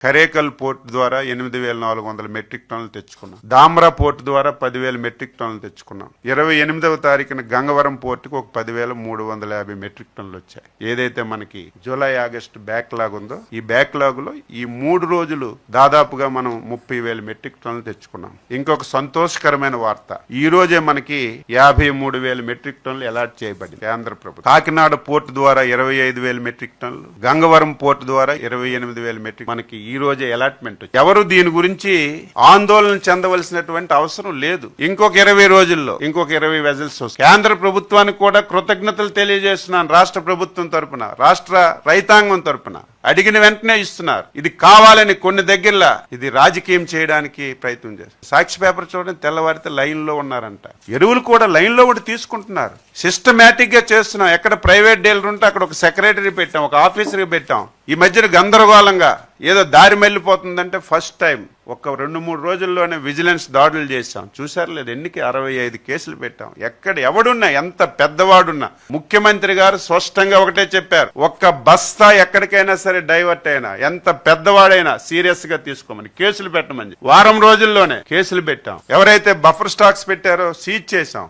Karaikal port ద్వారా 8,400 metric టన్నులు తెచ్చుకున్నాం. ధామ్రా పోర్ట్ ద్వారా 10,000 మెట్రిక్ టన్నులు తెచ్చుకున్నాం. 28వ తారీఖున గంగవరం పోర్టుకు ఒక 10,350 మెట్రిక్ టన్నులు వచ్చాయి. ఏదైతే మనకి జూలై ఆగస్టు బ్యాక్లాగ్ ఉందో ఈ బ్యాక్లాగ్ లో ఈ 3 రోజులు దాదాపుగా మనం 30,000 మెట్రిక్ టన్నులు తెచ్చుకున్నాం. ఇంకొక సంతోషకరమైన వార్త, ఈ రోజే మనకి 53,000 మెట్రిక్ టన్నులు అలాట్ చేయబడింది కేంద్ర ప్రభుత్వం. కాకినాడ పోర్టు ద్వారా 25,000 మెట్రిక్ టన్నులు, గంగవరం పోర్టు ద్వారా 28,000 మెట్రిక్ మనకి ఈ రోజే అలాట్మెంట్. ఎవరు దీని గురించి ఆందోళన చెందవలసినటువంటి అవసరం లేదు. ఇంకొక 20 రోజుల్లో ఇంకొక 20 వెజల్స్ వస్తాయి. కేంద్ర ప్రభుత్వానికి కూడా కృతజ్ఞతలు తెలియజేస్తున్నాను. రాష్ట్ర ప్రభుత్వం తరపున, రాష్ట్ర రైతాంగం తరపున అడిగిన వెంటనే ఇస్తున్నారు. ఇది కావాలని కొన్ని దగ్గరలా ఇది రాజకీయం చేయడానికి ప్రయత్నం చేస్తారు. సాక్షి పేపర్ చూడండి, తెల్లవారితే లైన్ లో ఉన్నారంట. ఎరువులు కూడా లైన్ లో కూడా తీసుకుంటున్నారు. సిస్టమేటిక్ గా చేస్తున్నాం. ఎక్కడ ప్రైవేట్ డీలర్ ఉంటే అక్కడ ఒక సెక్రటరీ పెట్టాం, ఒక ఆఫీసర్ పెట్టాం. ఈ మధ్యన గందరగోళంగా ఏదో దారి మళ్ళీపోతుందంటే ఫస్ట్ టైం ఒక 2-3 రోజుల్లోనే విజిలెన్స్ దాడులు చేశాం. చూసారు లేదు, ఎన్నికి 65 కేసులు పెట్టాం. ఎక్కడ ఎవడున్నా, ఎంత పెద్దవాడున్నా, ముఖ్యమంత్రి గారు స్పష్టంగా ఒకటే చెప్పారు, ఒక్క బస్తా ఎక్కడికైనా సరే డైవర్ట్ అయినా, ఎంత పెద్దవాడైనా సీరియస్ గా తీసుకోమని, కేసులు పెట్టమని. వారం రోజుల్లోనే కేసులు పెట్టాం. ఎవరైతే బఫర్ స్టాక్స్ పెట్టారో సీజ్ చేశాం.